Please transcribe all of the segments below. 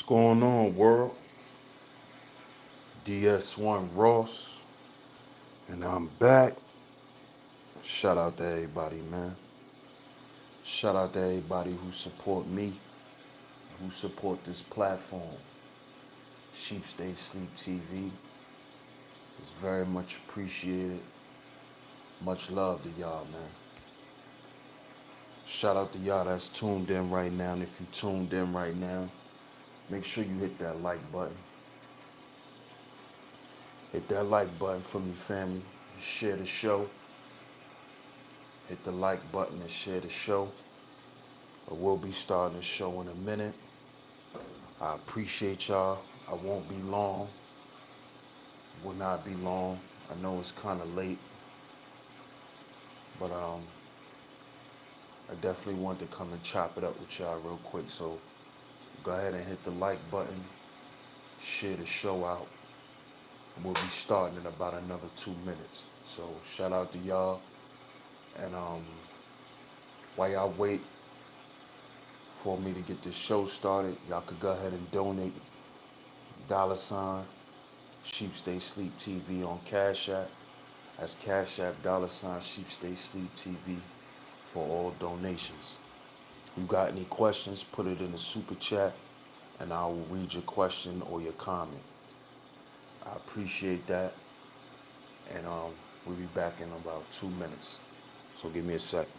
going on, world? DS1 Ross, and I'm back. Shout out to everybody, man. Shout out to everybody who support me, who support this platform. Sheep Stay Sleep TV. It's very much appreciated. Much love to y'all, man. Shout out to y'all that's tuned in right now. And if you tuned in right now, make sure you hit that like button. Hit that like button for me, family. Share the show. Hit the like button and share the show. We'll be starting the show in a minute. I appreciate y'all. I won't be long. Will not be long. I know it's kind of late, but I definitely want to come and chop it up with y'all real quick. So go ahead and hit the like button, share the show out. We'll be starting in about another 2 minutes. So shout out to y'all. And while y'all wait for me to get this show started, y'all could go ahead and donate $ Sheep Stay Sleep TV on Cash App. That's Cash App $Sheep Stay Sleep TV for all donations. You got any questions, put it in the super chat and I will read your question or your comment. I appreciate that. And we'll be back in about 2 minutes. So give me a second.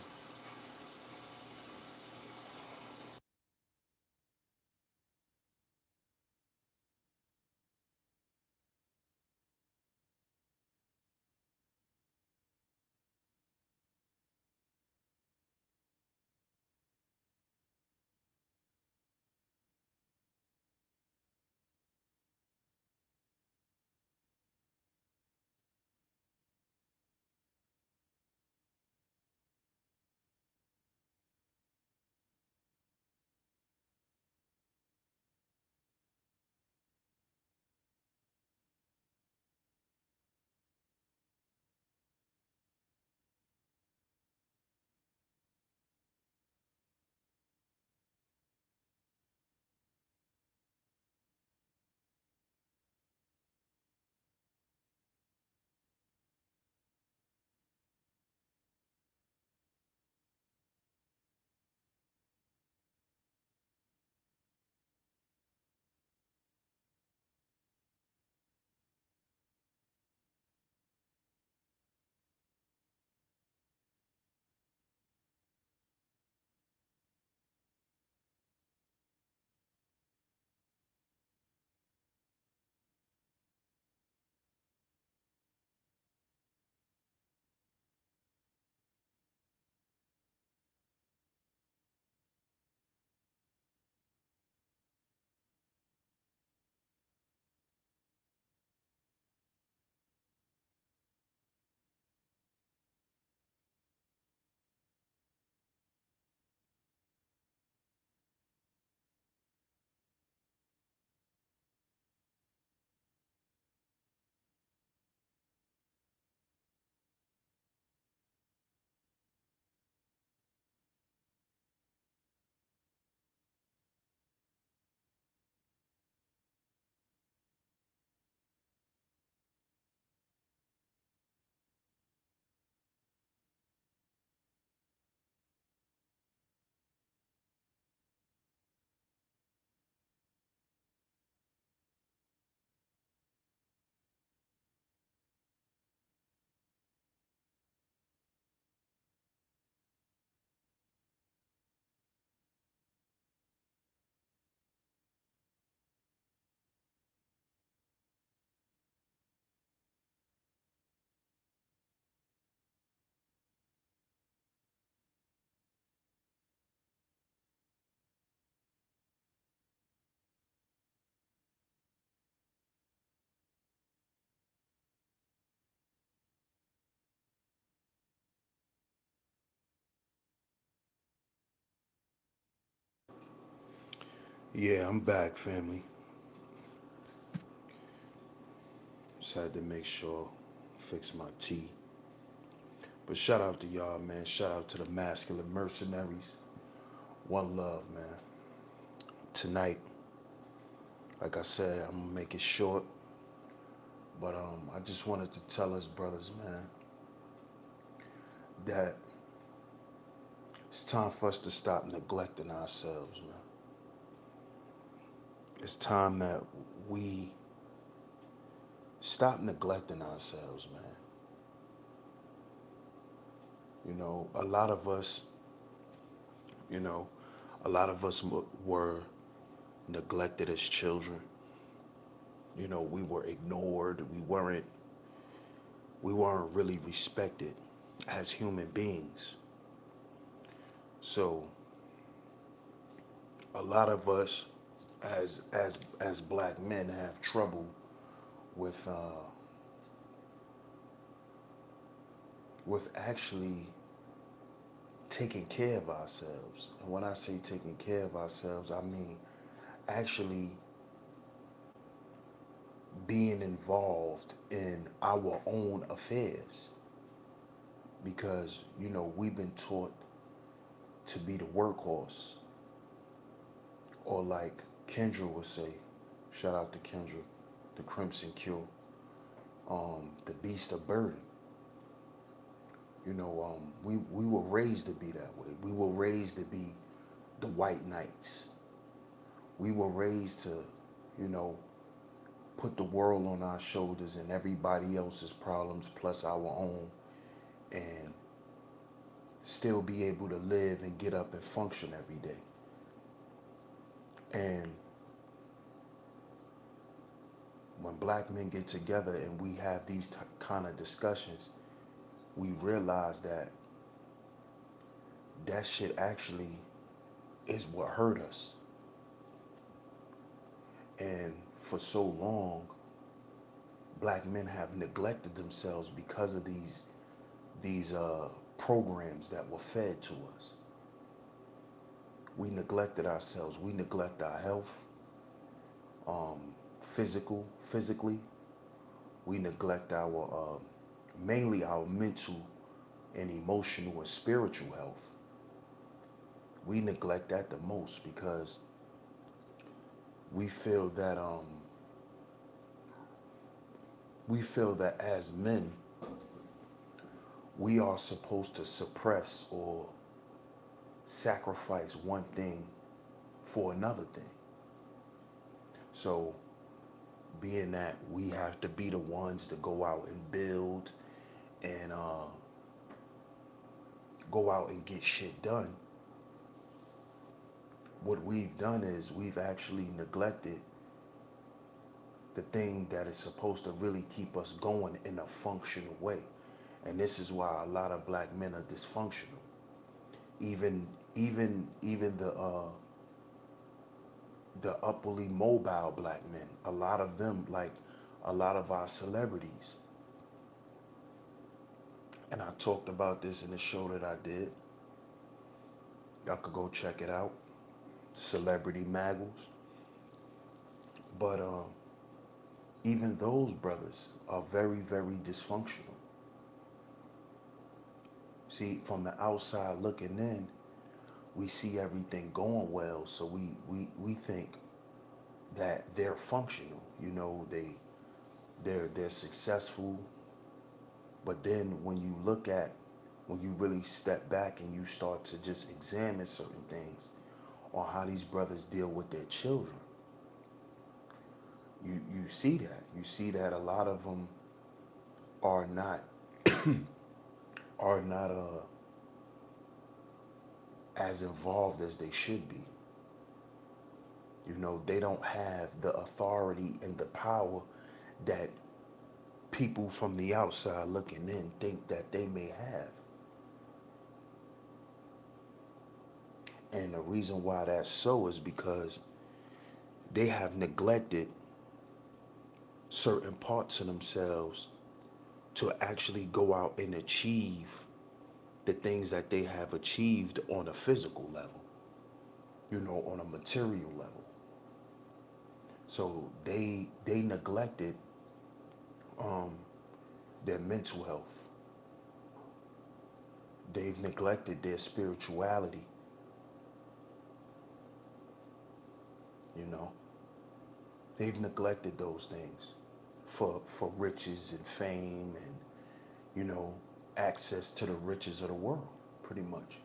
Yeah, I'm back, family. Just had to make sure, fix my tea. But shout out to y'all, man. Shout out to the masculine mercenaries. One love, man. Tonight, Like I said, I'm gonna make it short, but I just wanted to tell us brothers, man, that it's time for us to stop neglecting ourselves, man. It's time that we stop neglecting ourselves, man. You know, a lot of us, you know, a lot of us were neglected as children. You know, we were ignored. We weren't really respected as human beings. So a lot of us as black men have trouble with with actually taking care of ourselves. And when I say taking care of ourselves, I mean actually being involved in our own affairs. Because, you know, we've been taught to be the workhorse. Or like Kendra would say, shout out to Kendra, the Crimson Cure, the beast of burden. You know, we were raised to be that way. We were raised to be the white knights. We were raised to, you know, put the world on our shoulders and everybody else's problems plus our own, and still be able to live and get up and function every day. And when black men get together and we have these kind of discussions, we realize that that shit actually is what hurt us. And for so long, black men have neglected themselves because of these programs that were fed to us. We neglected ourselves. We neglect our health, physically. We neglect our mainly our mental and emotional and spiritual health. We neglect that the most because we feel that as men we are supposed to suppress or sacrifice one thing for another thing. So being that we have to be the ones to go out and build and go out and get shit done, what we've done is we've actually neglected the thing that is supposed to really keep us going in a functional way. And this is why a lot of black men are dysfunctional. Even the upwardly mobile black men, a lot of them, like a lot of our celebrities. And I talked about this in the show that I did. Y'all could go check it out. Celebrity Maggles. But even those brothers are very, very dysfunctional. See, from the outside looking in, we see everything going well, so we think that they're functional. You know, they're successful. But then when you really step back and you start to just examine certain things on how these brothers deal with their children, you see that. You see that a lot of them are not are not as involved as they should be. You know, they don't have the authority and the power that people from the outside looking in think that they may have. And the reason why that's so is because they have neglected certain parts of themselves to actually go out and achieve the things that they have achieved on a physical level, you know, on a material level. So they neglected their mental health. They've neglected their spirituality, you know. They've neglected those things for riches and fame and, you know, access to the riches of the world, pretty much.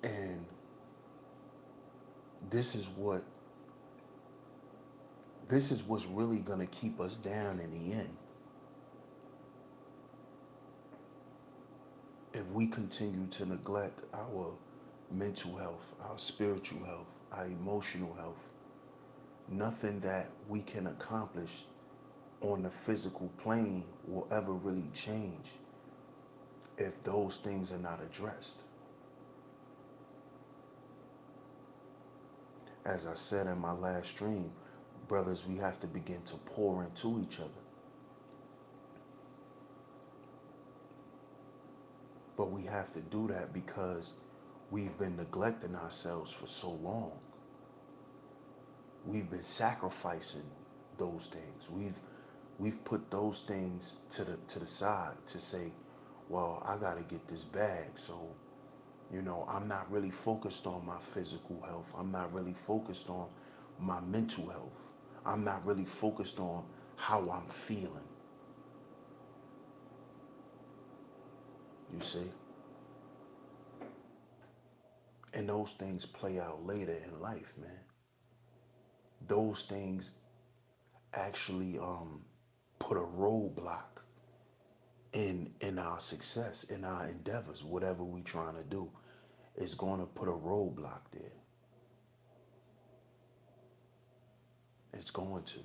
And this is what this is what's really gonna keep us down in the end. If we continue to neglect our mental health, our spiritual health, our emotional health, nothing that we can accomplish on the physical plane will ever really change if those things are not addressed. As I said in my last stream, brothers, we have to begin to pour into each other. But we have to do that because we've been neglecting ourselves for so long. We've been sacrificing those things. We've put those things to the side to say, well, I got to get this bag. So, you know, I'm not really focused on my physical health. I'm not really focused on my mental health. I'm not really focused on how I'm feeling. You see? And those things play out later in life, man. Those things actually put a roadblock in our success, in our endeavors, whatever we trying to do. It's going to put a roadblock there. It's going to.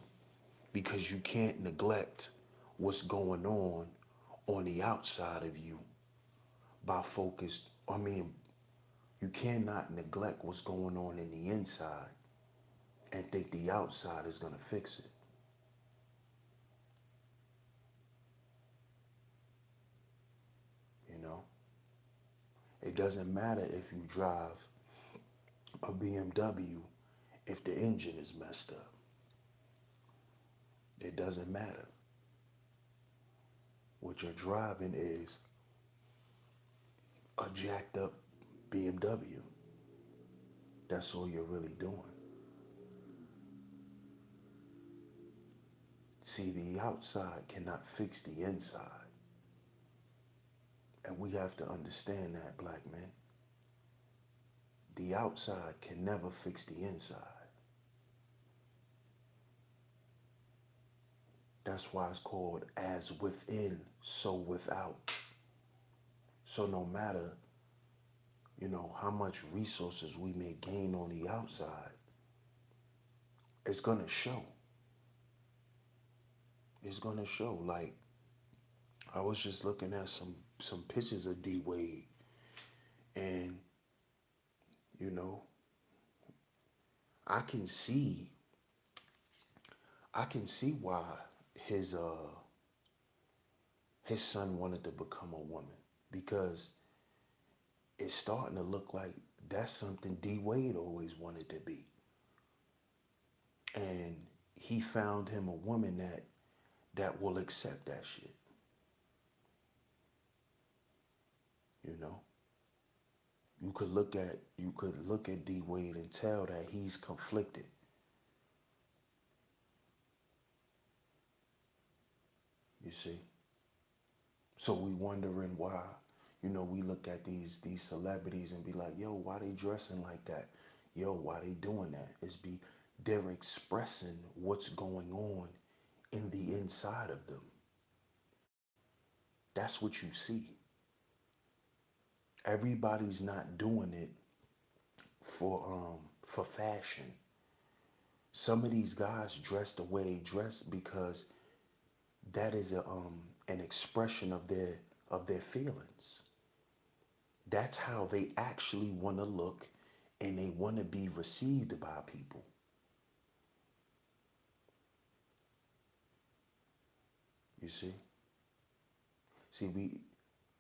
Because you can't neglect what's going on the outside of you by focused. I mean, you cannot neglect what's going on in the inside and think the outside is going to fix it. You know, it doesn't matter if you drive a BMW if the engine is messed up. It doesn't matter. What you're driving is a jacked up BMW. That's all you're really doing. See, the outside cannot fix the inside. And we have to understand that, black men. The outside can never fix the inside. That's why it's called as within, so without. So no matter, you know, how much resources we may gain on the outside, it's gonna show. It's gonna show. Like, I was just looking at some pictures of D Wade, and you know, I can see I can see why his uh his son wanted to become a woman, because it's starting to look like that's something D Wade always wanted to be. And he found him a woman that will accept that shit. You know? You could look at D Wade and tell that he's conflicted. You see? So we wondering why, you know, we look at these celebrities and be like, yo, why they dressing like that? Yo, why they doing that? They're expressing what's going on in the inside of them. That's what you see. Everybody's not doing it for fashion. Some of these guys dress the way they dress because that is an expression of their feelings. That's how they actually want to look, and they want to be received by people. You see? See,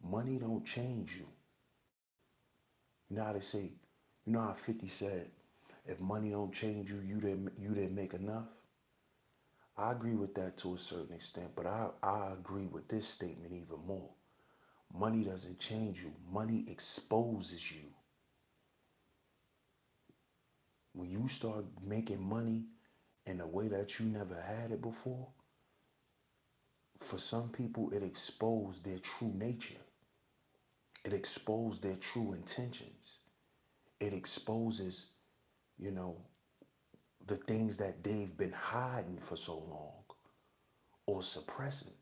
money don't change you. You know how they say, you know how 50 said, if money don't change you, you didn't make enough. I agree with that to a certain extent, but I agree with this statement even more. Money doesn't change you. Money exposes you. When you start making money in a way that you never had it before, for some people, it exposed their true nature. It exposed their true intentions. It exposes, you know, the things that they've been hiding for so long or suppressing.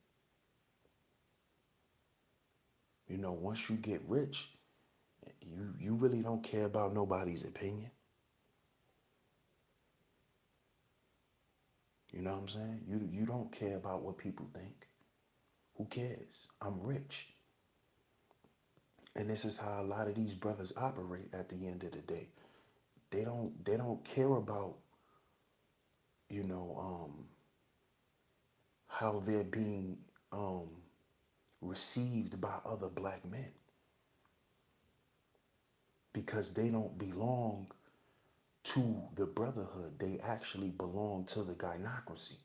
You know, once you get rich, you really don't care about nobody's opinion. You know what I'm saying? You don't care about what people think. Who cares? I'm rich. And this is how a lot of these brothers operate at the end of the day. They don't care about, you know, how they're being received by other black men. Because they don't belong to the brotherhood. They actually belong to the gynocracy.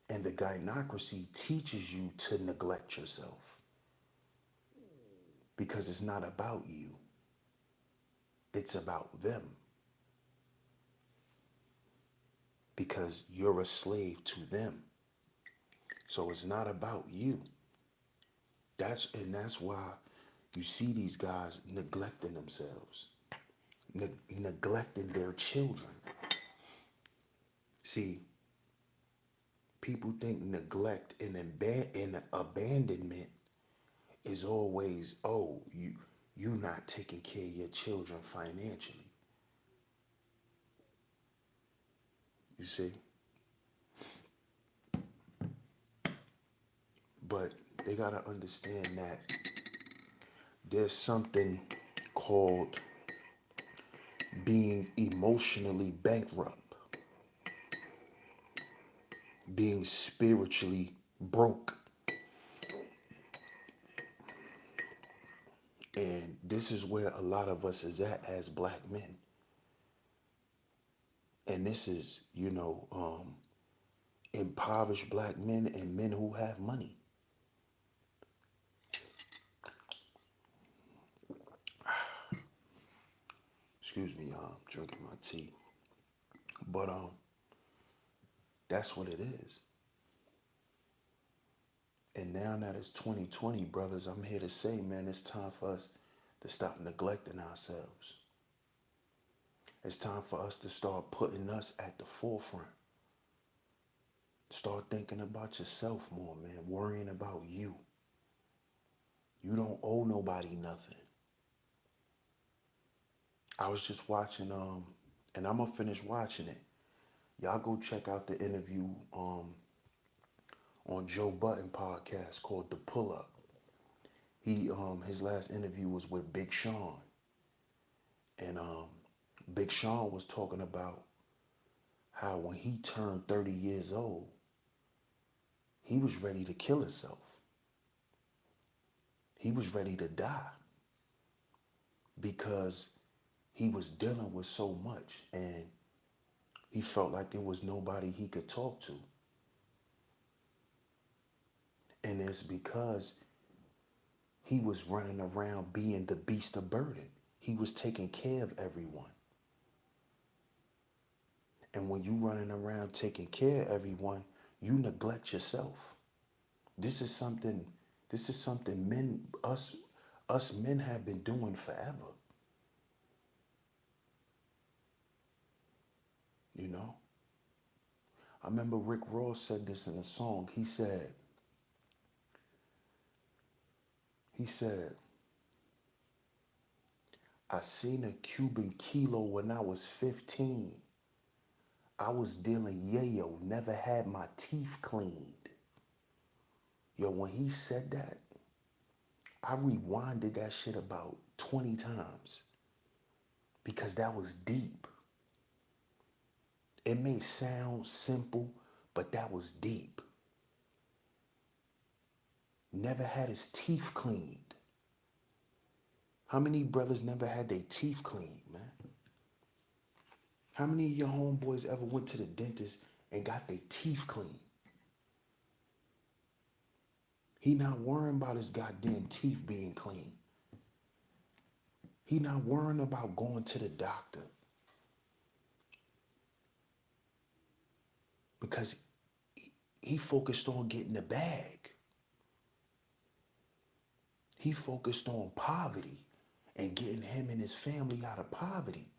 And the gynocracy teaches you to neglect yourself. Because it's not about you. It's about them. Because you're a slave to them. So it's not about you. That's why you see these guys neglecting themselves, neglecting their children. See, people think neglect and abandonment is always, oh, you not taking care of your children financially. You see? But they gotta understand that there's something called being emotionally bankrupt, being spiritually broke. And this is where a lot of us is at as black men. And this is, impoverished black men and men who have money. Excuse me, y'all, I'm drinking my tea. But that's what it is. And now that it's 2020, brothers, I'm here to say, man, it's time for us to stop neglecting ourselves. It's time for us to start putting us at the forefront. Start thinking about yourself more, man. Worrying about you. You don't owe nobody nothing. I was just watching, and I'm gonna finish watching it. Y'all go check out the interview on Joe Budden podcast called The Pull Up. He his last interview was with Big Sean. And Big Sean was talking about how when he turned 30 years old, he was ready to kill himself. He was ready to die because he was dealing with so much and he felt like there was nobody he could talk to. And it's because he was running around being the beast of burden. He was taking care of everyone. And when you running around taking care of everyone, you neglect yourself. This is something men, us men have been doing forever. You know? I remember Rick Ross said this in a song. He said, I seen a Cuban kilo when I was 15. I was dealing yayo, never had my teeth cleaned. Yo, when he said that, I rewinded that shit about 20 times because that was deep. It may sound simple, but that was deep. Never had his teeth cleaned. How many brothers never had their teeth cleaned, man? How many of your homeboys ever went to the dentist and got their teeth cleaned? He not worrying about his goddamn teeth being clean. He not worrying about going to the doctor because he focused on getting the bag. He focused on poverty and getting him and his family out of poverty.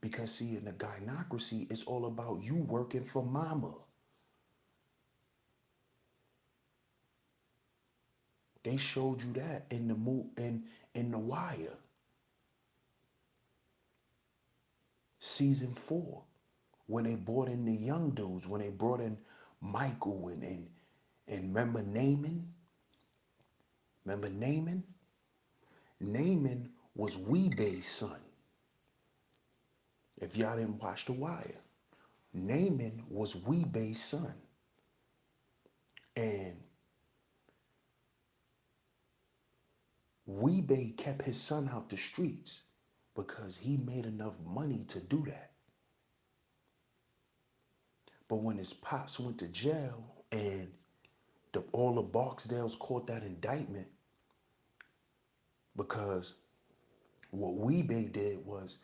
Because see, in the gynocracy, it's all about you working for mama. They showed you that in in The Wire, season 4, when they brought in the young dudes, when they brought in Michael and remember Naaman? Remember Naaman? Naaman was Weebay's son. If y'all didn't watch The Wire, Naaman was Weebay's son. And Weebay kept his son out the streets because he made enough money to do that. But when his pops went to jail and all the Barksdales caught that indictment, because what Weebay did was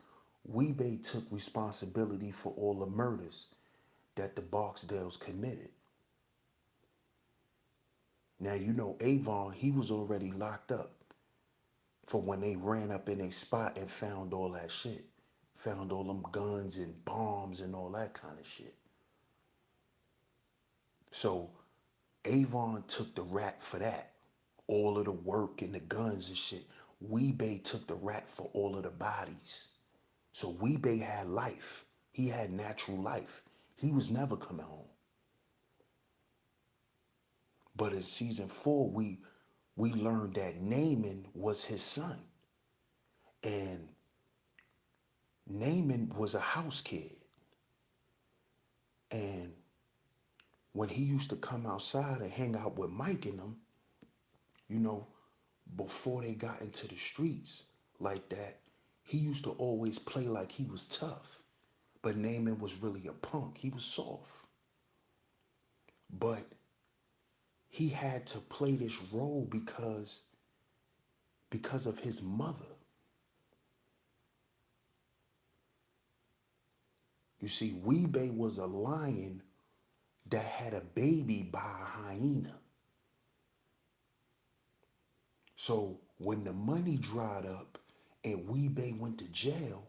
Weebay took responsibility for all the murders that the Barksdales committed. Now, you know, Avon, he was already locked up for when they ran up in a spot and found all that shit. Found all them guns and bombs and all that kind of shit. So Avon took the rap for that. All of the work and the guns and shit. Weebay took the rap for all of the bodies. So Weebay had life. He had natural life. He was never coming home. But in season 4, we learned that Naaman was his son. And Naaman was a house kid. And when he used to come outside and hang out with Mike and them, you know, before they got into the streets like that, he used to always play like he was tough. But Naaman was really a punk. He was soft. But he had to play this role because of his mother. You see, Weebay was a lion that had a baby by a hyena. So when the money dried up and Weebay went to jail,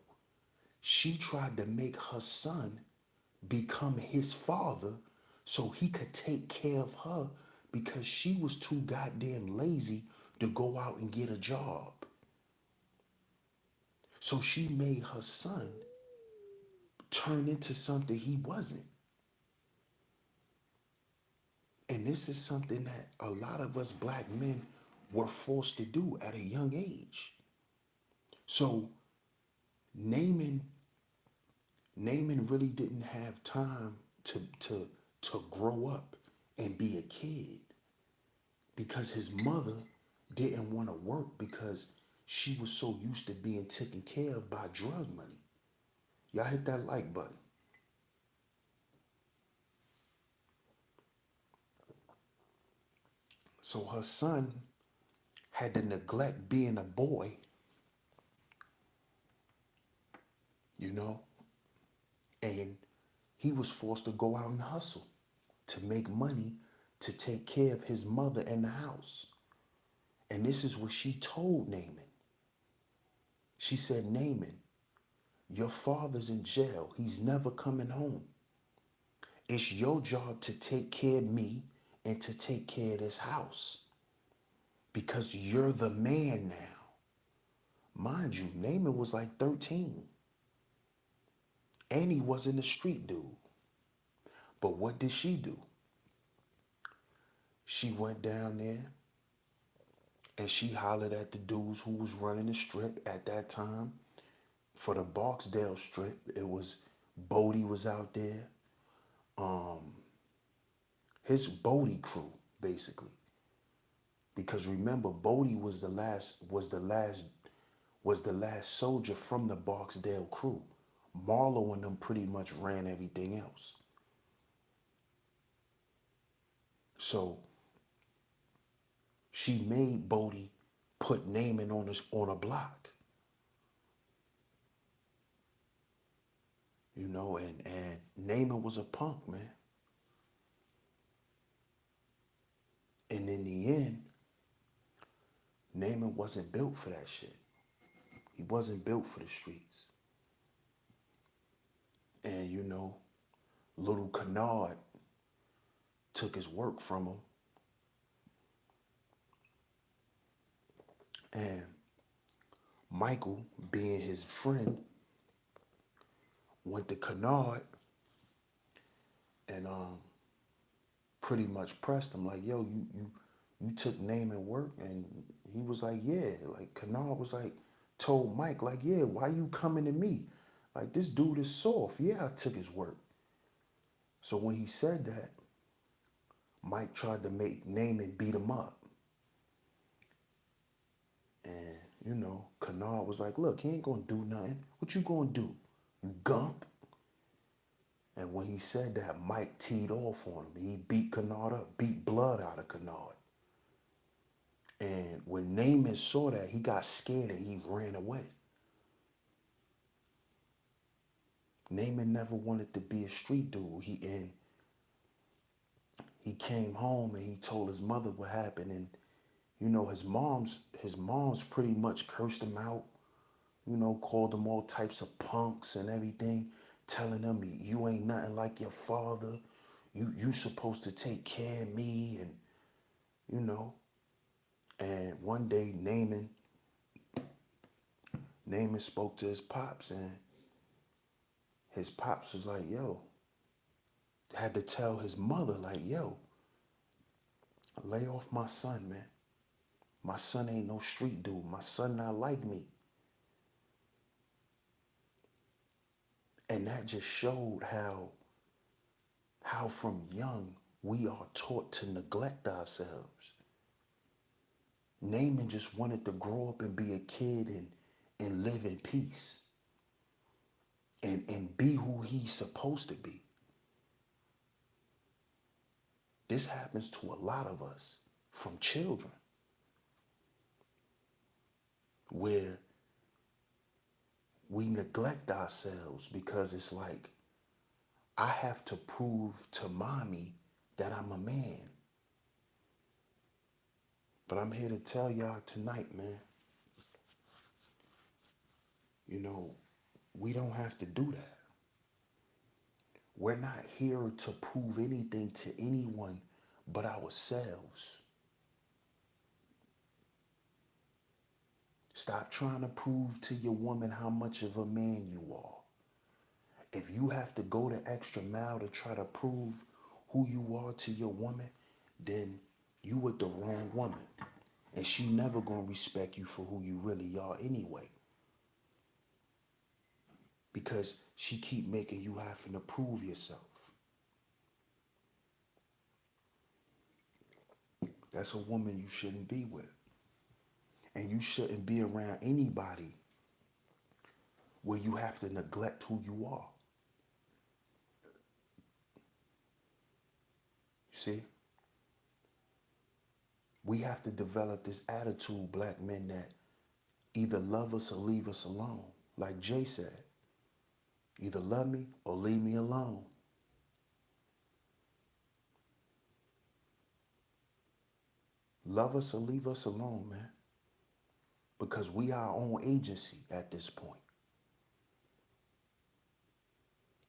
she tried to make her son become his father so he could take care of her because she was too goddamn lazy to go out and get a job. So she made her son turn into something he wasn't. And this is something that a lot of us black men were forced to do at a young age. So Naaman really didn't have time to grow up and be a kid because his mother didn't want to work because she was so used to being taken care of by drug money. Y'all hit that like button. So her son had to neglect being a boy, you know, and he was forced to go out and hustle to make money to take care of his mother and the house. And this is what she told Naaman. She said, Naaman, your father's in jail. He's never coming home. It's your job to take care of me and to take care of this house because you're the man now. Mind you, Naaman was like 13 and he wasn't a street dude. But what did she do? She went down there and she hollered at the dudes who was running the strip at that time. For the Barksdale strip, it was Bodie was out there. His Bodie crew, basically. Because remember, Bodie was the last soldier from the Barksdale crew. Marlo and them pretty much ran everything else. So she made Bodie put Naaman on a block. You know, and Naaman was a punk, man. And in the end, Naaman wasn't built for that shit. He wasn't built for the streets. And you know, little Kennard took his work from him. And Michael, being his friend, went to Kennard and pretty much pressed him like, yo, you took Naaman work? And he was like, yeah. Like Kennard was like, told Mike, like, yeah, why you coming to me? Like, this dude is soft. Yeah, I took his work. So when he said that, Mike tried to make Naaman beat him up. And, you know, Kennard was like, look, he ain't gonna do nothing. What you gonna do? You gump? And when he said that, Mike teed off on him. He beat Kennard up, beat blood out of Kennard. And when Naaman saw that, he got scared and he ran away. Naaman never wanted to be a street dude. He came home and he told his mother what happened. And, you know, his mom's pretty much cursed him out, you know, called him all types of punks and everything, telling him you ain't nothing like your father. You supposed to take care of me, and you know. And one day Naaman spoke to his pops, and his pops was like, yo, had to tell his mother, like, yo, lay off my son, man. My son ain't no street dude. My son not like me. And that just showed how from young we are taught to neglect ourselves. Naaman just wanted to grow up and be a kid and live in peace and be who he's supposed to be. This happens to a lot of us from children, where we neglect ourselves because it's like, I have to prove to mommy that I'm a man. But I'm here to tell y'all tonight, man, you know, we don't have to do that. We're not here to prove anything to anyone but ourselves. Stop trying to prove to your woman how much of a man you are. If you have to go the extra mile to try to prove who you are to your woman, then you with the wrong woman. And she never gonna respect you for who you really are anyway. Because she keep making you having to prove yourself. That's a woman you shouldn't be with. And you shouldn't be around anybody where you have to neglect who you are. You see? We have to develop this attitude, black men, that either love us or leave us alone. Like Jay said, either love me or leave me alone. Love us or leave us alone, man. Because we are our own agency at this point.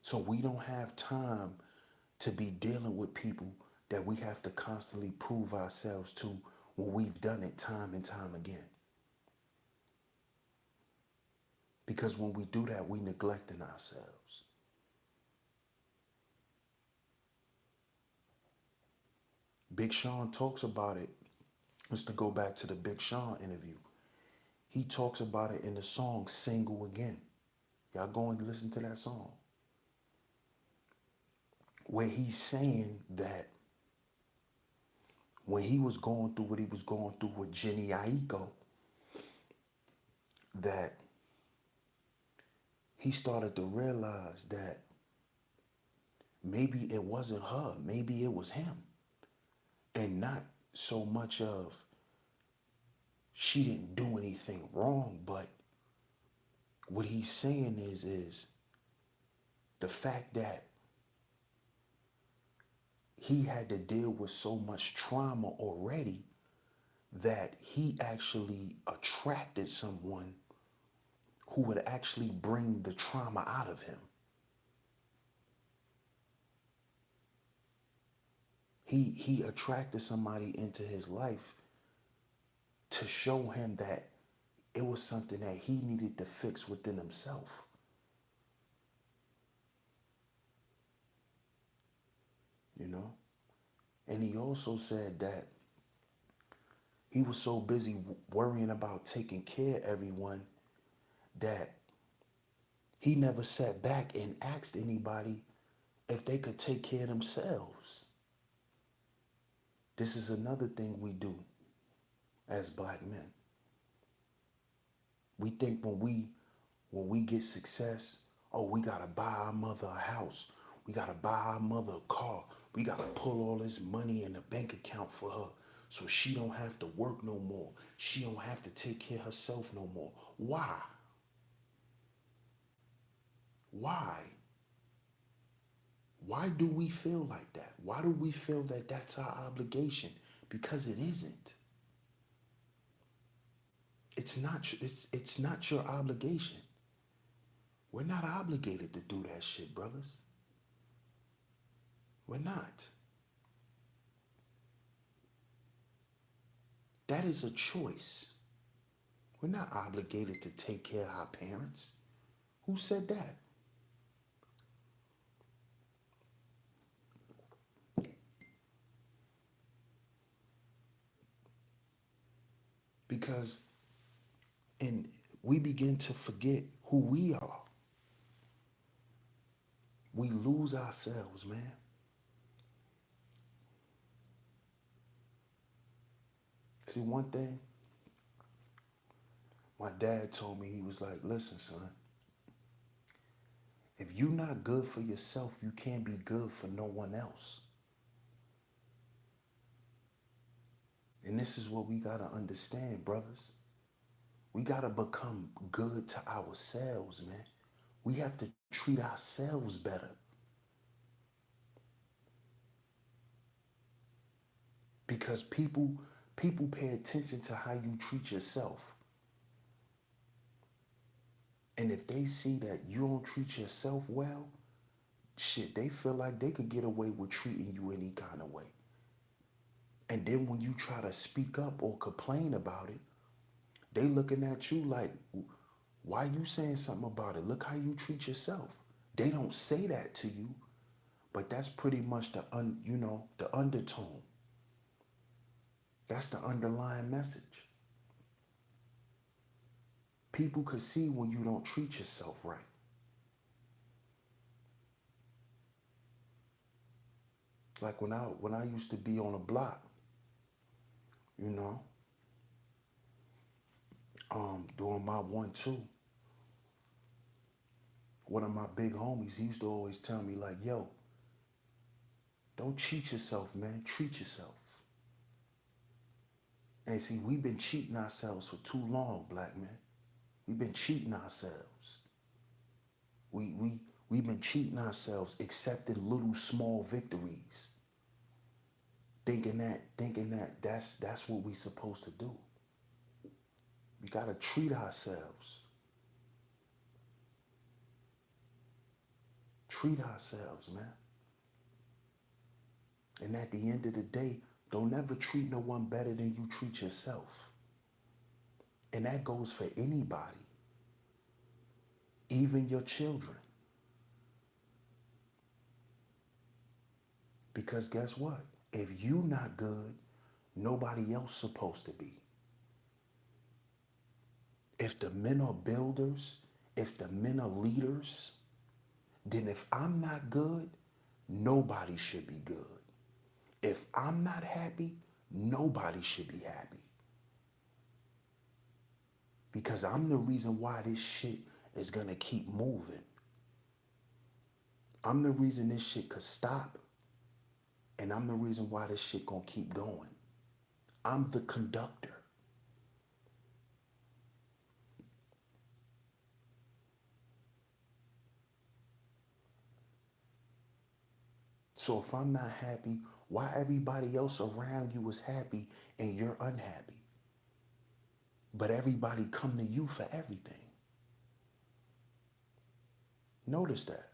So we don't have time to be dealing with people that we have to constantly prove ourselves to when we've done it time and time again. Because when we do that, we neglecting ourselves. Big Sean talks about it. Let's to go back to the Big Sean interview. He talks about it in the song Single Again. Y'all go and listen to that song. Where he's saying that when he was going through what he was going through with Jenny Aiko, that he started to realize that maybe it wasn't her, maybe it was him. And not so much of she didn't do anything wrong, but what he's saying is the fact that he had to deal with so much trauma already that he actually attracted someone who would actually bring the trauma out of him. He attracted somebody into his life to show him that it was something that he needed to fix within himself. You know? And he also said that he was so busy worrying about taking care of everyone that he never sat back and asked anybody if they could take care of themselves. This is another thing we do as black men. We think when we get success, oh, we gotta buy our mother a house. We gotta buy our mother a car. We gotta pull all this money in the bank account for her so she don't have to work no more. She don't have to take care of herself no more. Why? Why? Why do we feel like that? Why do we feel that that's our obligation? Because it isn't. It's not your obligation. We're not obligated to do that shit, brothers. We're not. That is a choice. We're not obligated to take care of our parents. Who said that? Because and we begin to forget who we are. We lose ourselves, man. See, one thing my dad told me, he was like, listen, son, if you're not good for yourself, you can't be good for no one else. And this is what we got to understand, brothers. We got to become good to ourselves, man. We have to treat ourselves better. Because people pay attention to how you treat yourself. And if they see that you don't treat yourself well, shit, they feel like they could get away with treating you any kind of way. And then when you try to speak up or complain about it, they looking at you like, why you saying something about it? Look how you treat yourself. They don't say that to you, but that's pretty much the undertone. That's the underlying message. People could see when you don't treat yourself right. Like when I used to be on a block, you know, doing my 1-2, one of my big homies, he used to always tell me like, yo, don't cheat yourself, man. Treat yourself. And see, we've been cheating ourselves for too long, black men. We've been cheating ourselves. We've been cheating ourselves, accepting little small victories, thinking that that's what we're supposed to do. We gotta treat ourselves. Treat ourselves, man. And at the end of the day, don't ever treat no one better than you treat yourself. And that goes for anybody, even your children. Because guess what? If you not good, nobody else supposed to be. If the men are builders, if the men are leaders, then if I'm not good, nobody should be good. If I'm not happy, nobody should be happy. Because I'm the reason why this shit is gonna keep moving. I'm the reason this shit could stop, and I'm the reason why this shit gonna keep going. I'm the conductor. So if I'm not happy, why everybody else around you is happy and you're unhappy? But everybody come to you for everything. Notice that.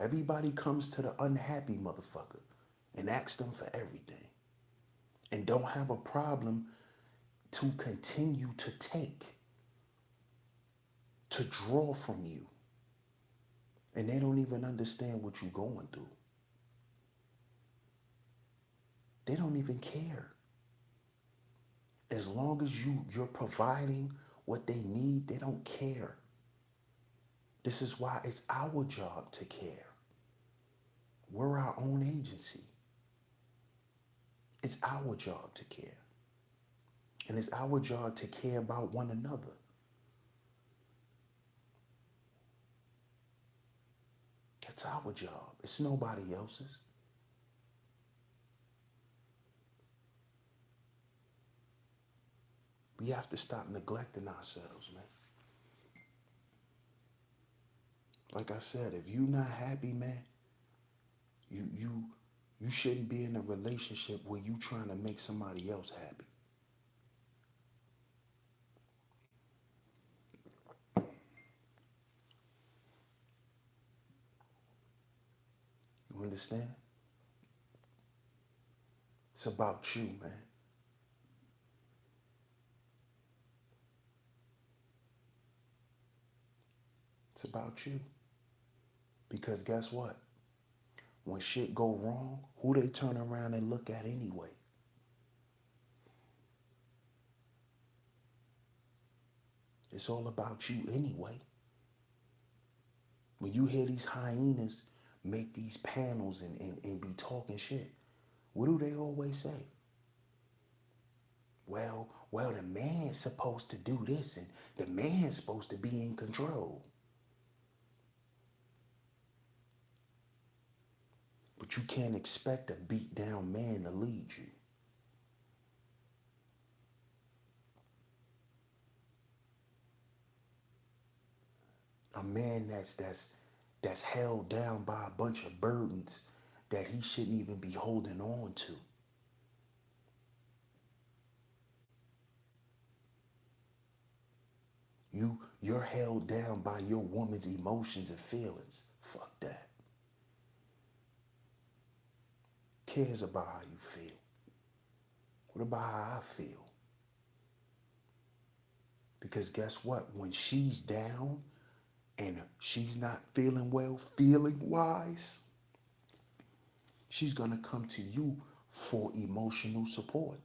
Everybody comes to the unhappy motherfucker and asks them for everything. And don't have a problem to continue to take, to draw from you. And they don't even understand what you're going through. They don't even care. As long as you're providing what they need, they don't care. This is why it's our job to care. We're our own agency. It's our job to care. And it's our job to care about one another. That's our job. It's nobody else's. We have to stop neglecting ourselves, man. Like I said, if you're not happy, man, you shouldn't be in a relationship where you trying to make somebody else happy. You understand? It's about you, man. It's about you. Because guess what? When shit go wrong, who they turn around and look at anyway? It's all about you anyway. When you hear these hyenas make these panels and be talking shit, what do they always say? Well, the man's supposed to do this and the man's supposed to be in control. But you can't expect a beat down man to lead you. A man that's held down by a bunch of burdens that he shouldn't even be holding on to. You're held down by your woman's emotions and feelings. Fuck that. Cares about how you feel. What about how I feel? Because guess what? When she's down and she's not feeling well, feeling wise, she's gonna come to you for emotional support.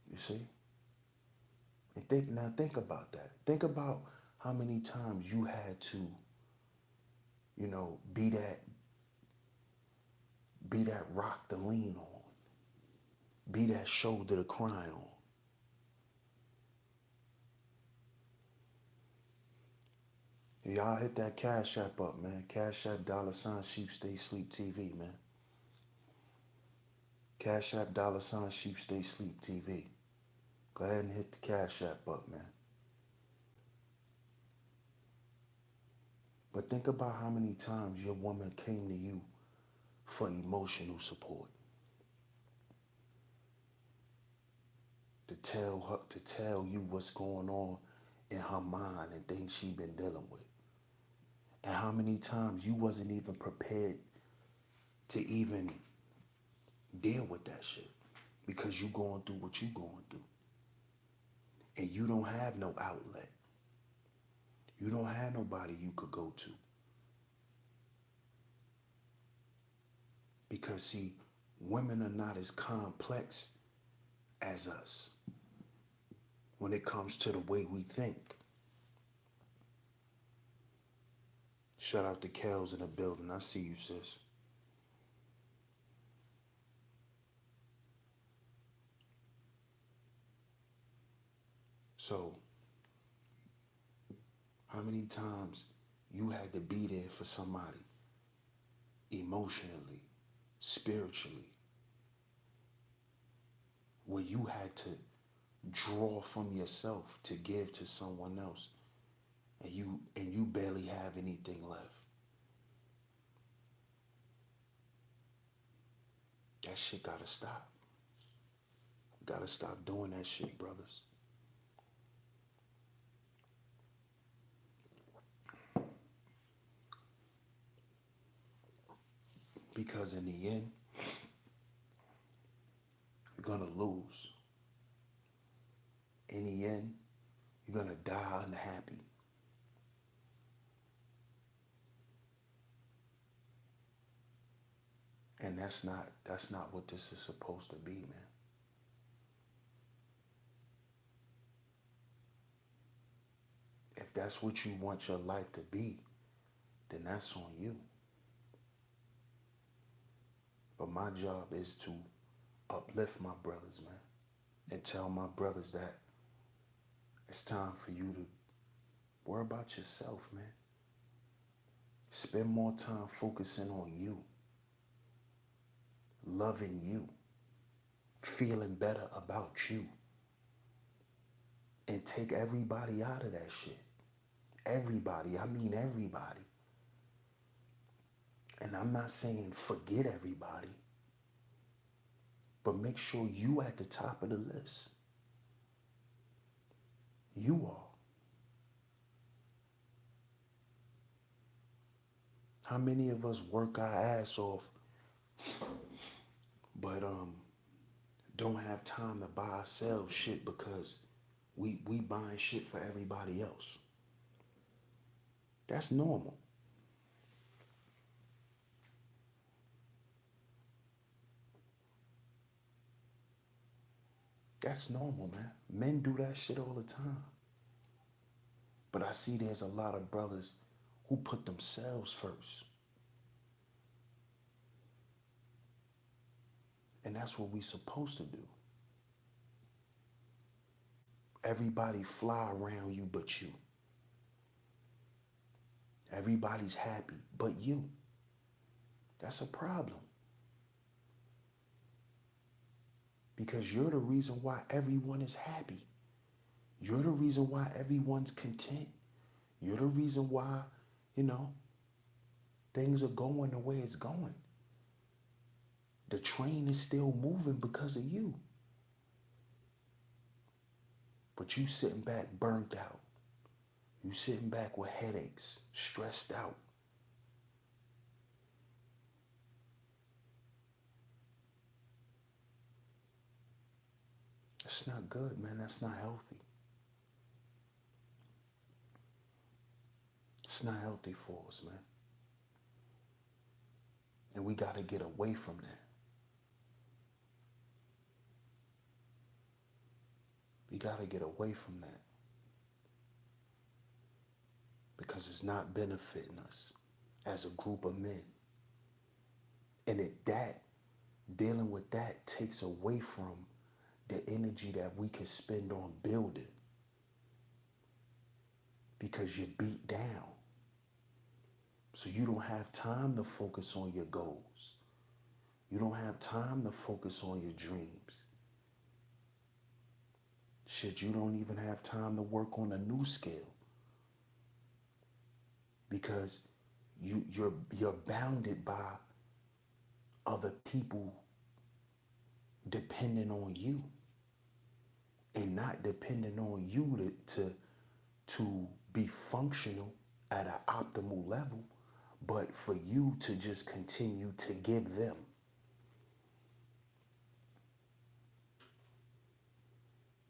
You see? And think about that. Think about how many times you had to, be that rock to lean on, be that shoulder to cry on. Y'all hit that Cash App up, man. Cash App $SheepStaySleepTV, man. Cash App $SheepStaySleepTV. Go ahead and hit the Cash App up, man. But think about how many times your woman came to you for emotional support. To tell you what's going on in her mind and things she been dealing with. And how many times you wasn't even prepared to even deal with that shit because you going through what you going through. And you don't have no outlet. You don't have nobody you could go to. Because see, women are not as complex as us when it comes to the way we think. Shout out to Kels in the building. I see you, sis. So, how many times you had to be there for somebody emotionally, spiritually, where you had to draw from yourself to give to someone else, and you barely have anything left. That shit gotta stop. Gotta stop doing that shit, brothers. Because in the end, you're gonna lose. In the end, you're gonna die unhappy. And that's not what this is supposed to be, man. If that's what you want your life to be, then that's on you. But my job is to uplift my brothers, man, and tell my brothers that it's time for you to worry about yourself, man. Spend more time focusing on you, loving you, feeling better about you, and take everybody out of that shit. Everybody, I mean everybody. And I'm not saying forget everybody, but make sure you at the top of the list. You are. How many of us work our ass off, but don't have time to buy ourselves shit because we buying shit for everybody else? That's normal. That's normal, man. Men do that shit all the time. But I see there's a lot of brothers who put themselves first. And that's what we supposed to do. Everybody fly around you but you. Everybody's happy but you. That's a problem. Because you're the reason why everyone is happy. You're the reason why everyone's content. You're the reason why, things are going the way it's going. The train is still moving because of you. But you sitting back burnt out. You sitting back with headaches, stressed out. That's not good, man. That's not healthy. It's not healthy for us, man. And we got to get away from that. We got to get away from that. Because it's not benefiting us as a group of men. And dealing with that takes away from the energy that we can spend on building. Because you're beat down. So you don't have time to focus on your goals. You don't have time to focus on your dreams. Shit, you don't even have time to work on a new skill. Because you're bounded by other people depending on you and not depending on you to be functional at an optimal level, but for you to just continue to give them.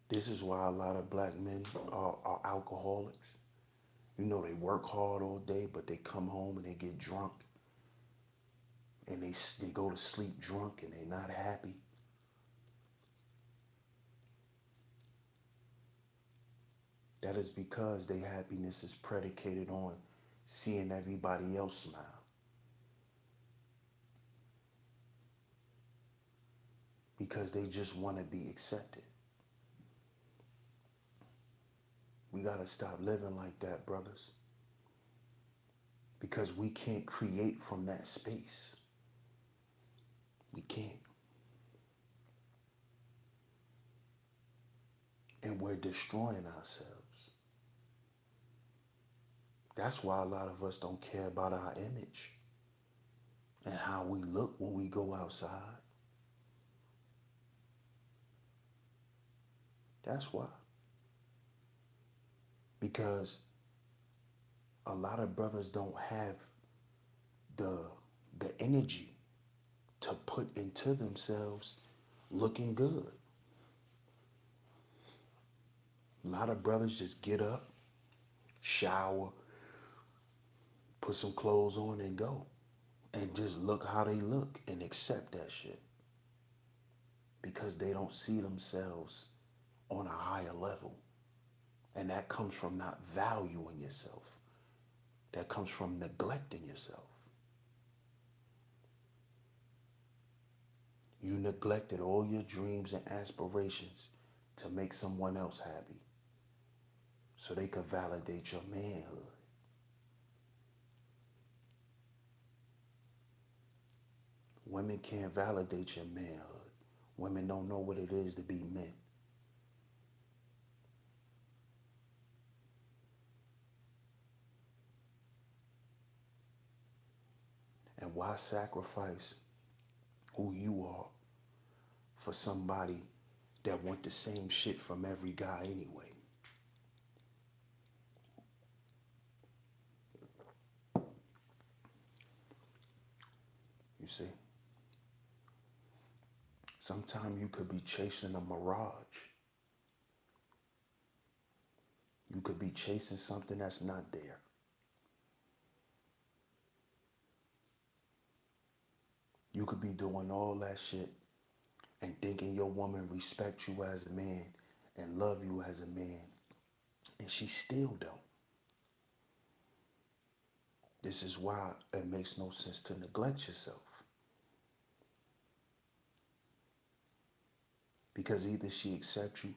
This is why a lot of black men are alcoholics. They work hard all day, but they come home and they get drunk. And they go to sleep drunk and they're not happy. That is because their happiness is predicated on seeing everybody else smile. Because they just want to be accepted. We got to stop living like that, brothers. Because we can't create from that space. We can't. And we're destroying ourselves. That's why a lot of us don't care about our image and how we look when we go outside. That's why. Because a lot of brothers don't have the the energy to put into themselves looking good. A lot of brothers just get up, shower, put some clothes on and go. And just look how they look and accept that shit. Because they don't see themselves on a higher level. And that comes from not valuing yourself. That comes from neglecting yourself. You neglected all your dreams and aspirations to make someone else happy so they could validate your manhood. Women can't validate your manhood. Women don't know what it is to be men. And why sacrifice who you are for somebody that want the same shit from every guy anyway? You see? Sometimes you could be chasing a mirage. You could be chasing something that's not there. You could be doing all that shit and thinking your woman respects you as a man and love you as a man, and she still don't. This is why it makes no sense to neglect yourself. Because either she accepts you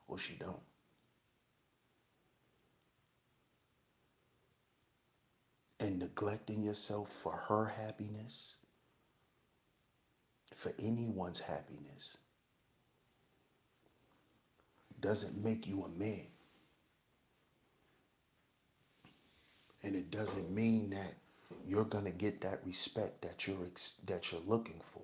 or she don't. And neglecting yourself for her happiness, for anyone's happiness, doesn't make you a man. And it doesn't mean that you're gonna get that respect that you're looking for.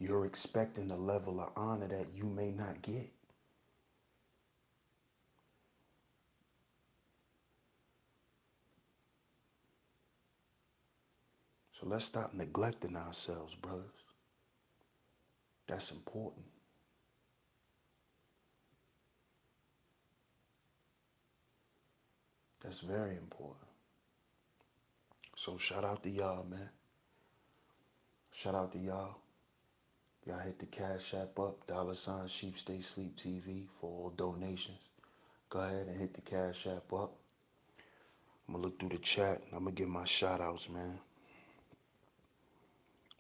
You're expecting a level of honor that you may not get. So let's stop neglecting ourselves, brothers. That's important. That's very important. So shout out to y'all, man. Shout out to y'all. Y'all hit the Cash App up, $SheepStaySleepTV for all donations. Go ahead and hit the Cash App up. I'm gonna look through the chat and I'm gonna give my shout outs, man.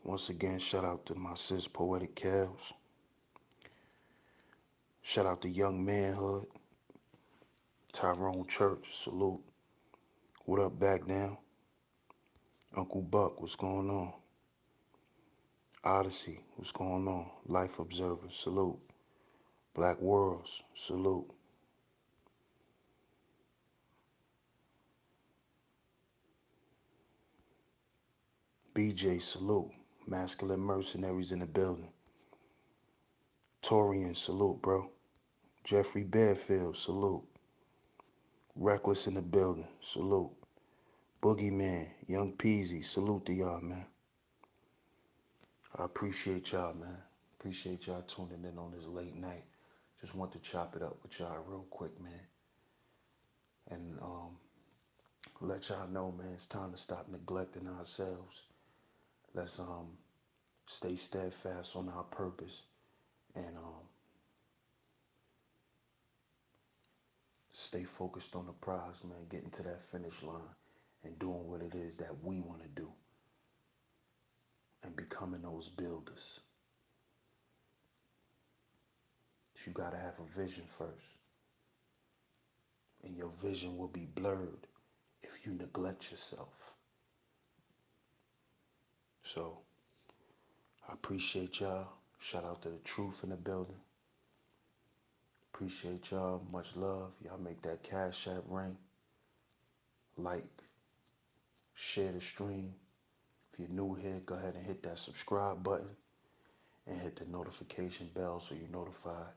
Once again, shout out to my sis Poetic Kels. Shout out to Young Manhood. Tyrone Church, salute. What up, back down? Uncle Buck, what's going on? Odyssey, what's going on? Life Observer, salute. Black Worlds, salute. BJ, salute. Masculine Mercenaries in the building. Torian, salute, bro. Jeffrey Bearfield, salute. Reckless in the building, salute. Boogeyman, Young Peasy, salute to y'all, man. I appreciate y'all, man. Appreciate y'all tuning in on this late night. Just want to chop it up with y'all real quick, man. And let y'all know, man, it's time to stop neglecting ourselves. Let's stay steadfast on our purpose and stay focused on the prize, man. Getting to that finish line and doing what it is that we want to do and becoming those builders. You got to have a vision first. And your vision will be blurred if you neglect yourself. So, I appreciate y'all. Shout out to the truth in the building. appreciate y'all. Much love. Y'all make that Cash App ring. Like, share the stream. If you're new here, go ahead and hit that subscribe button and hit the notification bell so you're notified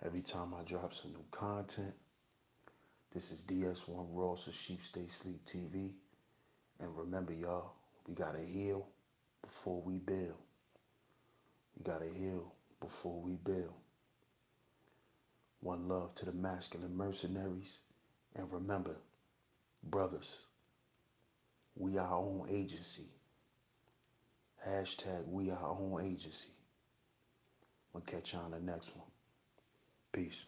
every time I drop some new content. This is DS1 Ross of Sheep Stay Sleep TV. And remember, y'all, we gotta heal before we build. We gotta heal before we build. One love to the masculine mercenaries. And remember, brothers, we our own agency. Hashtag we our own agency. We'll catch you on the next one. Peace.